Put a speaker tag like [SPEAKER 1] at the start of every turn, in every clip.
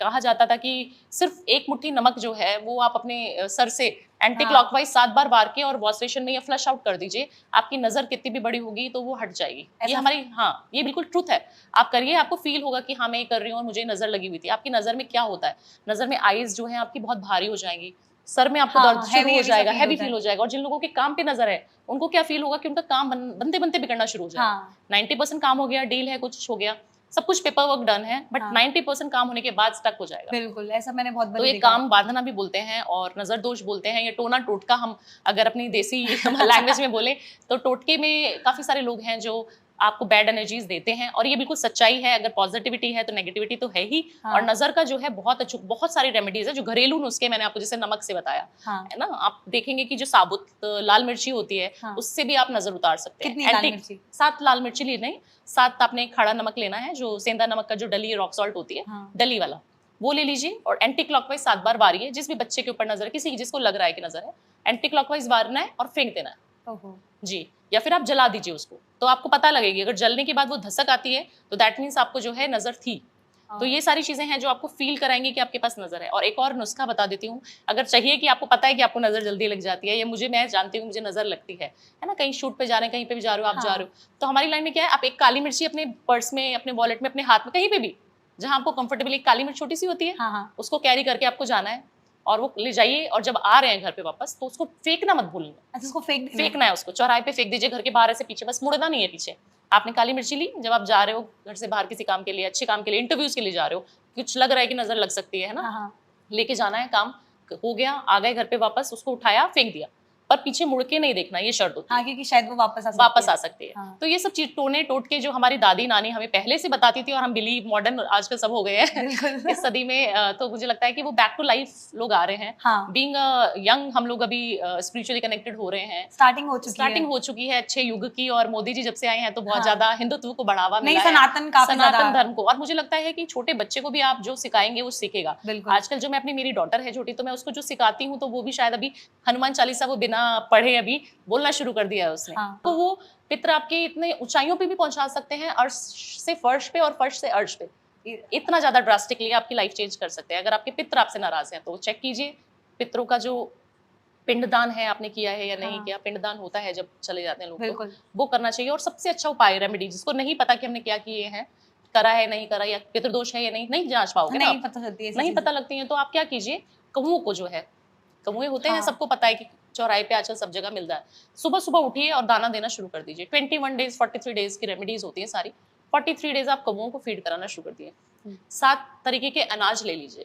[SPEAKER 1] कहा जाता था कि सिर्फ एक मुट्ठी नमक जो है वो आप अपने सर से एंटी क्लॉकवाइज 7 बार बार के और वॉश बेसिन में या फ्लश आउट कर दीजिए, आपकी नजर कितनी भी बड़ी होगी तो वो हट जाएगी। ये हमारी, हाँ, ये बिल्कुल ट्रूथ है। आप करिए, आपको फील होगा कि हाँ मैं ये कर रही हूँ और मुझे नजर लगी हुई थी। आपकी नजर में क्या होता है, नजर में आईज जो है आपकी बहुत भारी हो जाएंगी, सर में आपको दर्द शुरू हो जाएगा, हैवी फील हो जाएगा। और जिन लोगों के काम पे नजर है उनको क्या फील होगा कि उनका काम बनते बनते बिगड़ना शुरू हो जाएगा। 90% काम हो गया, डील है, कुछ हो गया, सब कुछ पेपर वर्क डन है, बट 90% काम होने के बाद स्टक हो जाएगा।
[SPEAKER 2] बिल्कुल, ऐसा मैंने बहुत बार
[SPEAKER 1] तो ये काम बांधना भी बोलते हैं और नजर दोष बोलते हैं, ये टोना टोटका हम अगर अपनी देसी लैंग्वेज में बोले तो टोटके में काफी सारे लोग हैं जो आपको बैड एनर्जीज देते हैं, और ये बिल्कुल सच्चाई है। अगर पॉजिटिविटी है तो नेगेटिविटी तो है ही। और नजर का जो है बहुत सारी रेमेडीज है जो घरेलू नुस्खे, मैंने आपको जैसे नमक से बताया है ना, आप देखेंगे कि जो साबुत लाल मिर्ची होती है उससे भी आप नजर उतार सकते हैं।
[SPEAKER 2] लाल मिर्ची?
[SPEAKER 1] 7 लाल मिर्ची लेनी, 7 आपने खड़ा नमक लेना है, जो सेंधा नमक का जो डली रॉक सॉल्ट होती है, डली वाला, वो ले लीजिए। और एंटी क्लॉकवाइज 7 बार वारिए। जिस भी बच्चे के ऊपर नजर है, किसी जिसको लग रहा है कि नजर है, एंटी क्लॉकवाइज वारना है और फेंक देना है जी, या फिर आप जला दीजिए उसको, तो आपको पता लगेगी। अगर जलने के बाद वो धसक आती है तो दैट मीन्स आपको जो है नजर थी। तो ये सारी चीजें हैं जो आपको फील कराएंगी कि आपके पास नजर है। और एक और नुस्खा बता देती हूँ, अगर चाहिए कि आपको पता है कि आपको नजर जल्दी लग जाती है, या मैं जानती हूँ मुझे नजर लगती है ना, कहीं शूट पे जा रहे हैं, कहीं पे भी जा रहे हो, आप जा रहे हो, तो हमारी लाइन में क्या है, आप एक काली मिर्ची अपने पर्स में, अपने वॉलेट में, अपने हाथ में, कहीं पे भी जहां आपको कंफर्टेबल, एक काली मिर्च छोटी सी होती है, उसको कैरी करके आपको जाना है और वो ले जाइए। और जब आ रहे हैं घर पे वापस तो उसको फेंकना मत भूलना।
[SPEAKER 2] अच्छा, उसको
[SPEAKER 1] फेंकना है, उसको चौराहे पे फेंक दीजिए, घर के बाहर से पीछे, बस मुड़ना नहीं है पीछे। आपने काली मिर्ची ली, जब आप जा रहे हो घर से बाहर किसी काम के लिए, अच्छे काम के लिए, इंटरव्यूज के लिए जा रहे हो, कुछ लग रहा है कि नजर लग सकती है ना, लेके जाना है, काम हो गया, आ गए घर पे वापस, उसको उठाया, फेंक दिया, पर पीछे मुड़ के नहीं देखना, ये शर्त होती है,
[SPEAKER 2] क्योंकि शायद वो वापस आ सकती है।
[SPEAKER 1] तो ये सब चीज टोने टोटके जो हमारी दादी नानी हमें पहले से बताती थी, और हम बिलीव मॉडर्न आजकल सब हो गए हैं इस सदी में, तो मुझे लगता है कि वो बैक टू लाइफ लोग आ रहे हैं। बीइंग यंग हम लोग अभी स्पिरिचुअली कनेक्टेड हो रहे हैं, स्टार्टिंग हो चुकी है अच्छे युग की। और मोदी जी जब से आए हैं तो बहुत ज्यादा हिंदुत्व को बढ़ावा मिला है, सनातन धर्म को। और मुझे लगता है कि छोटे बच्चे को भी आप जो सिखाएंगे वो सीखेगा। आजकल जो मैं अपनी, मेरी डॉटर है छोटी, तो मैं उसको जो सिखाती हूँ तो वो भी शायद अभी हनुमान चालीसा वो बिना पढ़े अभी बोलना शुरू कर दिया है उसने। तो वो पितर आपके इतने ऊंचाइयों पे भी पहुंचा सकते हैं, अर्श से फर्श पे और फर्श से अर्श पे, इतना ज्यादा ड्रास्टिकली आपकी लाइफ चेंज कर सकते हैं। अगर आपके पितर आपसे नाराज हैं तो चेक कीजिए पितरों का जो पिंडदान है आपने किया है या नहीं किया। पिंडदान होता है जब चले जाते हैं लोग, तो वो करना चाहिए। और सबसे अच्छा उपाय, रेमेडी, जिसको नहीं पता कि हमने क्या किए हैं, करा है नहीं करा, या पितृदोष है या नहीं जांच पाओगे ना, नहीं पता लगती है, तो आप क्या कीजिए, कौओं को जो है, कौए होते हैं, सबको पता है कि चौराहे पे आजकल सब जगह मिलता है, सुबह सुबह उठिए और दाना देना शुरू कर दीजिए। 21 डेज 43 डेज की रेमेडीज होती है सारी, 43 डेज आप कौओं को फीड कराना शुरू कर दिए। 7 तरीके के अनाज ले लीजिए,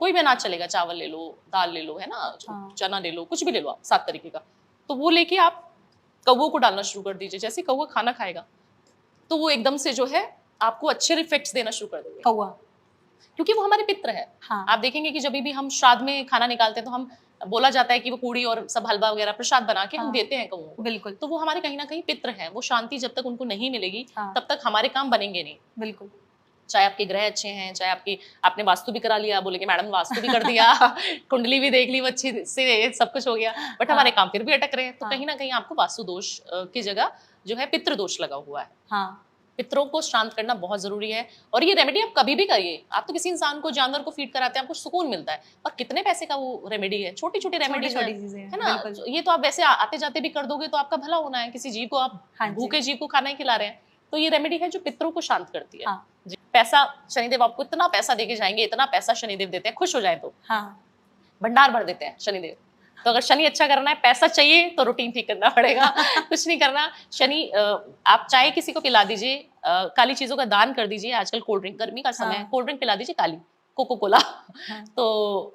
[SPEAKER 1] कोई भी अनाज चलेगा, चावल ले लो, दाल ले लो, है ना, चना ले लो, कुछ भी ले लो आप, 7 तरीके का, तो वो लेके आप कौओं को डालना शुरू कर दीजिए। जैसे कौआ खाना खाएगा तो वो एकदम से जो है आपको अच्छे इफेक्ट्स देना शुरू कर देगा, कौआ, क्योंकि वो हमारे पित्र है। आप देखेंगे कि जब भी हम श्राद्ध में खाना निकालते हैं तो हम बोला जाता है कि वो पूड़ी और सब हलवा वगैरह प्रसाद बना के हम देते हैं कौओं को। बिल्कुल, तो वो हमारे कहीं ना कहीं पित्र हैं। वो शांति जब तक उनको नहीं मिलेगी तब तक हमारे काम बनेंगे नहीं। बिल्कुल, चाहे आपके ग्रह अच्छे हैं, चाहे आपने वास्तु भी करा लिया, बोले कि मैडम वास्तु भी कर दिया कुंडली भी देख ली, वो अच्छी से सब कुछ हो गया, बट हमारे काम फिर भी अटक रहे हैं, तो कहीं ना कहीं आपको वास्तु दोष की जगह जो है पितृ दोष लगा हुआ है। पितरों को शांत करना बहुत जरूरी है। और ये रेमेडी आप कभी भी करिए, आप तो किसी इंसान को, जानवर को फीड कराते हैं, आपको सुकून मिलता है। और कितने पैसे का वो रेमेडी है, छोटी छोटी रेमेडी है ना, ये तो आप वैसे आते जाते भी कर दोगे तो आपका भला होना है। किसी जीव को आप भूखे जीव को खाना ही खिला रहे हैं, तो ये रेमेडी है जो पितरों को शांत करती है। पैसा, शनिदेव आपको इतना पैसा देके जाएंगे, इतना पैसा शनिदेव देते हैं, खुश हो जाए तो भंडार भर देते हैं शनिदेव। तो अगर शनि अच्छा करना है, पैसा चाहिए, तो रूटीन ठीक करना पड़ेगा कुछ नहीं करना। शनि, आप चाय किसी को पिला दीजिए, काली चीजों का दान कर दीजिए। आजकल कोल्ड ड्रिंक, गर्मी का समय है, कोल्ड ड्रिंक पिला दीजिए काली, कोको कोला तो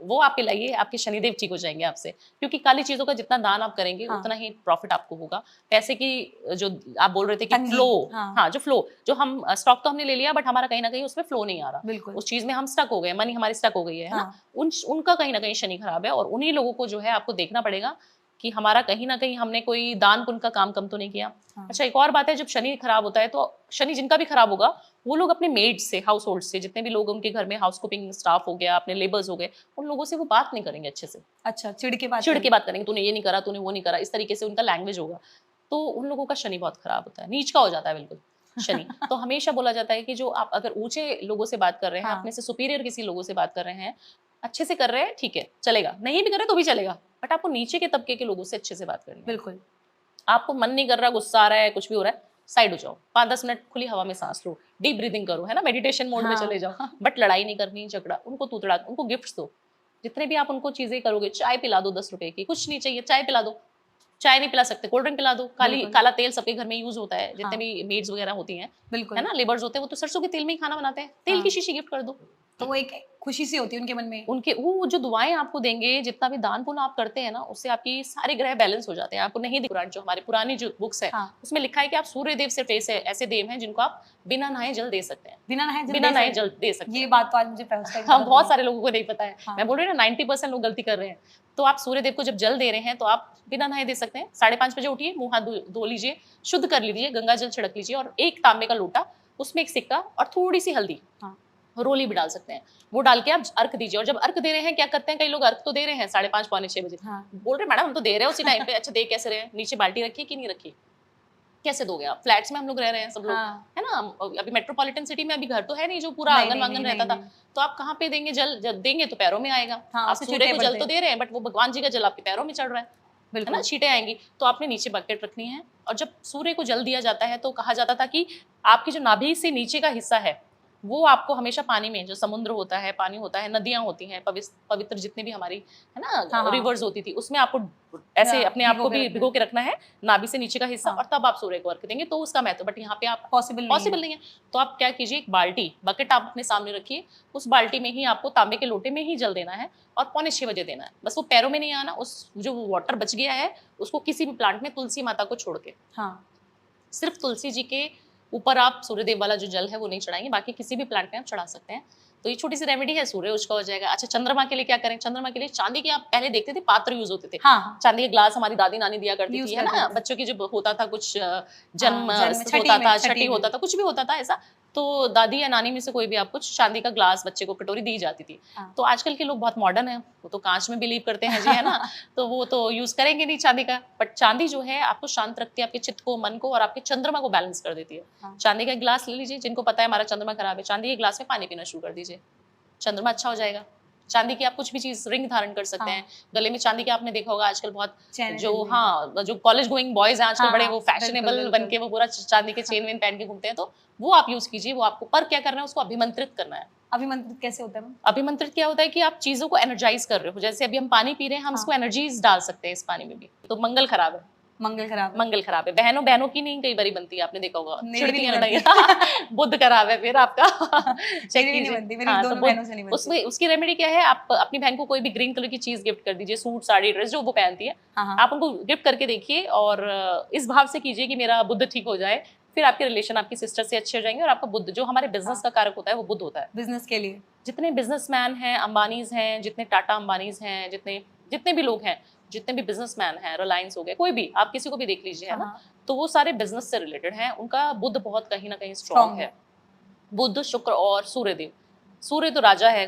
[SPEAKER 1] वो आप पिलाइए, आपके शनिदेव ठीक हो जाएंगे आपसे। क्योंकि काली चीजों का जितना दान आप करेंगे उतना ही प्रॉफिट आपको होगा। पैसे की जो आप बोल रहे थे कि फ्लो, जो फ्लो, जो हम स्टॉक तो हमने ले लिया, बट हमारा कहीं ना कहीं उसमें फ्लो नहीं आ रहा, उस चीज में हम स्टक हो गए, मनी हमारी स्टक हो गई है ना, उनका कहीं ना कहीं शनि खराब है। और उन्हीं लोगों को जो है आपको देखना पड़ेगा कि हमारा कहीं ना कहीं हमने कोई दान पुण्य का काम कम तो नहीं किया। अच्छा, एक और बात है, जब शनि खराब होता है तो शनि जिनका भी खराब होगा वो लोग अपने मेड से, हाउस होल्ड से, जितने भी लोग उनके घर में हाउस कीपिंग स्टाफ हो गया, अपने लेबर्स हो गए, उन लोगों से वो बात नहीं करेंगे अच्छे से। अच्छा, चिढ़ के बात करेंगे, तूने ये नहीं करा, तूने वो नहीं करा, इस तरीके से उनका लैंग्वेज होगा। तो उन लोगों का शनि बहुत खराब होता है, नीच का हो जाता है बिल्कुल। शनि। तो हमेशा बोला जाता है कि जो आप अगर ऊंचे लोगों से बात कर रहे हैं, अपने से सुपीरियर किसी लोगों से बात कर रहे हैं, अच्छे से कर रहे हैं, ठीक है चलेगा, नहीं भी कर रहे तो भी चलेगा, बट आपको नीचे के तबके के लोगों से अच्छे से बात करनी है।
[SPEAKER 2] बिल्कुल।
[SPEAKER 1] आपको मन नहीं कर रहा, गुस्सा आ रहा है, कुछ भी हो रहा है, साइड हो जाओ, 5-10 मिनट खुली हवा में सांस लो, डीप ब्रीदिंग करो, है ना, मेडिटेशन मोड में चले जाओ, बट लड़ाई नहीं करनी, झगड़ा, उनको तूतड़ा, उनको गिफ्ट्स दो, जितने भी आप उनको चीजें करोगे, चाय पिला दो 10 रुपए की, कुछ नहीं चाहिए, चाय पिला दो, चाय नहीं पिला सकते कोल्ड ड्रिंक पिला दो, काला तेल सबके घर में यूज होता है, जितने भी मेड्स वगैरह होती हैं,
[SPEAKER 2] बिल्कुल,
[SPEAKER 1] है ना, लेबर्स होते हैं, वो तो सरसों के तेल में ही खाना बनाते हैं, तेल की शीशी गिफ्ट कर दो,
[SPEAKER 2] तो वो एक खुशी सी होती है उनके मन में।
[SPEAKER 1] उनके वो जो दुआएं आपको देंगे, जितना भी दान पुण्य आप करते हैं ना, उससे आपकी सारे ग्रह बैलेंस हो जाते हैं। आपको नहीं दिख रहा, जो हमारी पुरानी जो बुक्स है, उसमें लिखा है कि आप सूर्य देव सिर्फ ऐसे देव हैं जिनको आप बिना नहाए जल दे सकते हैं,
[SPEAKER 2] बिना नहाए
[SPEAKER 1] जल दे सकते हैं।
[SPEAKER 2] ये बात तो आज मुझे फर्स्ट टाइम
[SPEAKER 1] हाँ, बहुत सारे लोगों को नहीं पता है। मैं बोल रही हूँ ना, 90% लोग गलती कर रहे हैं। तो आप सूर्य देव को जब जल दे रहे हैं तो आप बिना नहाए दे सकते हैं। 5:30 बजे उठिए, मुंह हाथ धो लीजिए, शुद्ध कर लीजिए, गंगा जल छिड़क लीजिए, और एक तांबे का लोटा, उसमें एक सिक्का और थोड़ी सी हल्दी, रोली भी डाल सकते हैं, वो डाल के आप अर्घ दीजिए। और जब अर्घ दे रहे हैं, क्या करते हैं कई लोग, अर्घ तो दे रहे हैं 5:30 पौने 6 बजे, बोल रहे मैडम हम तो दे रहे हैं उसी टाइम पे। अच्छा, दे कैसे रहे हैं? नीचे बाल्टी रखिए कि नहीं रखिए? कैसे दोगे आप? फ्लैट्स में हम लोग रह रहे हैं सब लोग, है ना, अभी मेट्रोपॉलिटन सिटी में अभी घर तो है नहीं जो पूरा आंगन वांगन रहता था, तो आप कहाँ पे देंगे जल? जब देंगे तो पैरों में आएगा। आप सूर्य को जल तो दे रहे हैं, बट वो भगवान जी का जल आपके पैरों में चढ़ रहा है ना, छींटे आएंगी। तो आपने नीचे बकेट रखनी है, और जब सूर्य को जल दिया जाता है तो कहा जाता था कि आपकी जो नाभि से नीचे का हिस्सा है, वो आपको हमेशा पानी में, जो समुद्र होता है, पानी होता है, नदियां होती हैं, पवित्र जितनी भी हमारी, है ना, रिवर्स होती थी, उसमें आपको ऐसे अपने आप को भी भिगो के रखना है, नाभि से नीचे का हिस्सा, और तब आप सूर्य को अर्घ देंगे, तो उसका महत्व। बट यहाँ पे आप पॉसिबल नहीं है। तो आप क्या कीजिए, एक बाल्टी, बकेट आप अपने सामने रखिए, उस बाल्टी में ही आपको तांबे के लोटे में ही जल देना है, और 5:45 बजे देना है। बस वो पैरों में नहीं आना, उस जो वाटर बच गया है उसको किसी भी प्लांट में, तुलसी माता को छोड़ के, सिर्फ तुलसी जी के ऊपर आप सूर्यदेव वाला जो जल है वो नहीं चढ़ाएंगे, बाकी किसी भी प्लांट में आप चढ़ा सकते हैं। तो ये छोटी सी रेमेडी है, सूर्य उसका हो जाएगा। अच्छा, चंद्रमा के लिए क्या करें? चंद्रमा के लिए चांदी के, आप पहले देखते थे पात्र यूज होते थे, चांदी के ग्लास हमारी दादी नानी दिया करती थी, है ना, बच्चों की जब होता था कुछ जन्म होता था, छठी होता था, कुछ भी होता था ऐसा, तो दादी या नानी में से कोई भी आप कुछ चांदी का ग्लास, बच्चे को कटोरी दी जाती थी। तो आजकल के लोग बहुत मॉडर्न है, वो तो कांच में बिलीव करते हैं जी, है ना, तो वो तो यूज करेंगे नहीं चांदी का। बट चांदी जो है आपको शांत रखती है, आपके चित्त को, मन को, और आपके चंद्रमा को बैलेंस कर देती है। चांदी का गिलास ले लीजिए, जिनको पता है हमारा चंद्रमा खराब है, चांदी के गिलास में पानी पीना शुरू कर दीजिए, चंद्रमा अच्छा हो जाएगा। चांदी की आप कुछ भी चीज, रिंग धारण कर सकते हैं, गले में चांदी के, आपने देखा होगा आजकल बहुत जो कॉलेज गोइंग बॉयज हैं आजकल, बड़े वो फैशनेबल बन के वो पूरा चांदी के चेन वेन पहन के घूमते हैं, तो वो आप यूज कीजिए। वो आपको पर क्या करना है, उसको अभिमंत्रित करना है।
[SPEAKER 2] अभिमंत्रित कैसे होता है?
[SPEAKER 1] अभिमंत्रित क्या होता है कि आप चीजों को एनर्जाइज कर रहे हो, जैसे अभी हम पानी पी रहे हैं, हम इसको एनर्जीज डाल सकते हैं इस पानी में भी। तो मंगल खराब है, मंगल खराब है, बहनों की नहीं कई बारी बनती है, आपने देखा होगा, चिढ़ती है लड़ाई। बुध खराब है फिर आपका, उसमें उसकी रेमेडी क्या है, आप अपनी बहन को कोई भी ग्रीन कलर की चीज गिफ्ट कर दीजिए, सूट, साड़ी, ड्रेस जो वो पहनती है, आप उनको गिफ्ट करके देखिए, और इस भाव से कीजिए कि मेरा बुध ठीक हो जाए, फिर आपके रिलेशन आपकी सिस्टर से अच्छे हो जाएंगे। और आपका बुध, जो हमारे बिजनेस का कारक होता है, वो बुध होता है
[SPEAKER 2] बिजनेस के लिए।
[SPEAKER 1] जितने बिजनेसमैन हैं, अंबानीज हैं, जितने टाटा अंबानीज हैं, जितने भी लोग हैं, जितने भी बिजनेसमैन हैं, रिलायंस हो गए, कोई भी, आप किसी को भी देख लीजिए, है ना, तो वो सारे बिजनेस से रिलेटेड हैं, उनका बुध बहुत कहीं ना कहीं स्ट्रॉन्ग है। बुध, शुक्र और सूर्यदेव। सूर्य तो राजा है,